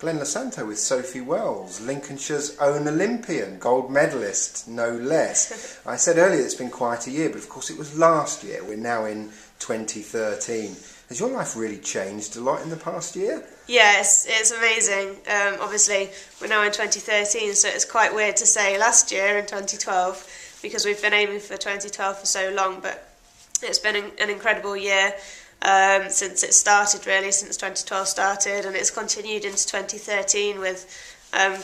Santo with Sophie Wells, Lincolnshire's own Olympian, gold medalist, no less. I said earlier it's been quite a year, but of course it was last year. We're now in 2013. Has your life really changed a lot in the past year? Yeah, it's amazing. Obviously, we're now in 2013, so it's quite weird to say last year in 2012, because we've been aiming for 2012 for so long, but it's been an incredible year. Since it started, really, since 2012 started, and it's continued into 2013 with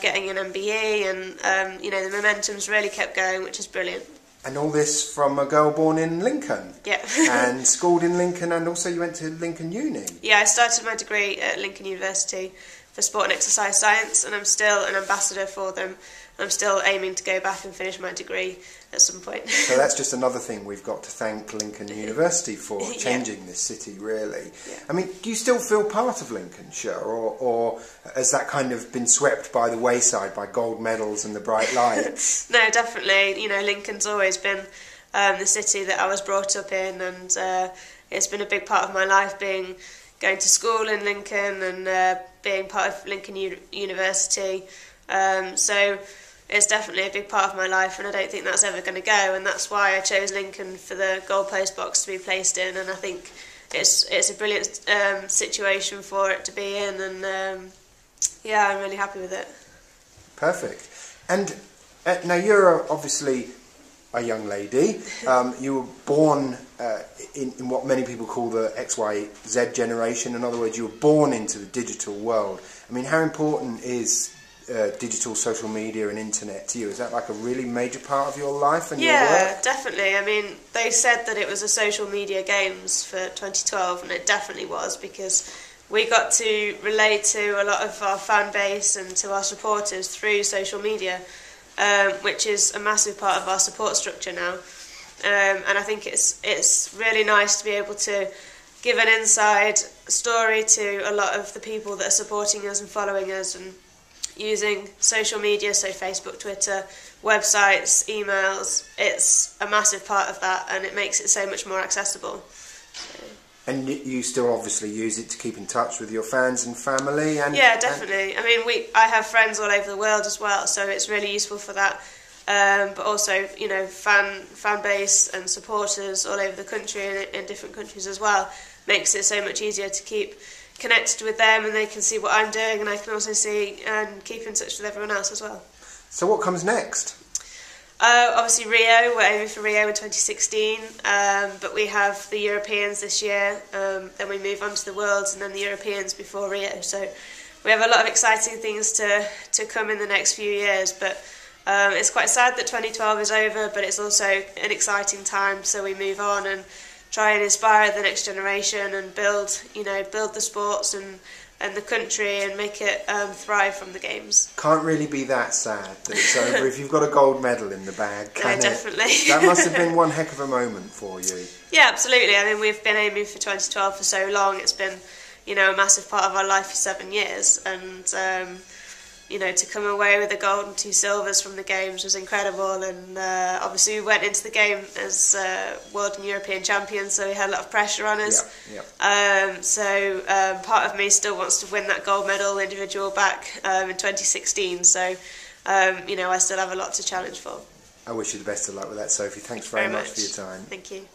getting an MBE, and the momentum's really kept going, which is brilliant. And all this from a girl born in Lincoln? Yeah. And schooled in Lincoln, and also you went to Lincoln Uni? Yeah, I started my degree at Lincoln University for Sport and Exercise Science, and I'm still an ambassador for them. I'm still aiming to go back and finish my degree at some point. So that's just another thing we've got to thank Lincoln University for, changing this city, really. Yeah. I mean, do you still feel part of Lincolnshire, or has that kind of been swept by the wayside by gold medals and the bright lights? No, definitely. Lincoln's always been the city that I was brought up in, and it's been a big part of my life, going to school in Lincoln and being part of Lincoln University. So it's definitely a big part of my life, and I don't think that's ever going to go, and that's why I chose Lincoln for the goalpost box to be placed in, and I think it's a brilliant situation for it to be in, and yeah, I'm really happy with it. Perfect. And now you're obviously a young lady. You were born in what many people call the XYZ generation. In other words, you were born into the digital world. I mean, how important is digital social media and internet to you? Is that like a really major part of your life and your work? Yeah, definitely. I mean, they said that it was a social media games for 2012, and it definitely was, because we got to relate to a lot of our fan base and to our supporters through social media, which is a massive part of our support structure now. And I think it's really nice to be able to give an inside story to a lot of the people that are supporting us and following us, and using social media, so Facebook, Twitter, websites, emails. It's a massive part of that, and it makes it so much more accessible. So. And you still obviously use it to keep in touch with your fans and family? Yeah, definitely. I mean, I have friends all over the world as well, so it's really useful for that. But also, fan base and supporters all over the country and in different countries as well makes it so much easier to keep connected with them, and they can see what I'm doing, and I can also see and keep in touch with everyone else as well. So what comes next? Obviously Rio, we're aiming for Rio in 2016, but we have the Europeans this year, then we move on to the Worlds, and then the Europeans before Rio. So we have a lot of exciting things to come in the next few years, but it's quite sad that 2012 is over, but it's also an exciting time, so we move on and try and inspire the next generation and build the sports and the country and make it thrive from the games. Can't really be that sad that it's over if you've got a gold medal in the bag, can it? Definitely. That must have been one heck of a moment for you. Yeah, absolutely. I mean, we've been aiming for 2012 for so long. It's been, a massive part of our life for 7 years, and to come away with a gold and 2 silvers from the games was incredible, and obviously we went into the game as world and European champions, so we had a lot of pressure on us. So part of me still wants to win that gold medal individual back in 2016, so I still have a lot to challenge for. I wish you the best of luck with that, Sophie. Thanks very much for your time. Thank you.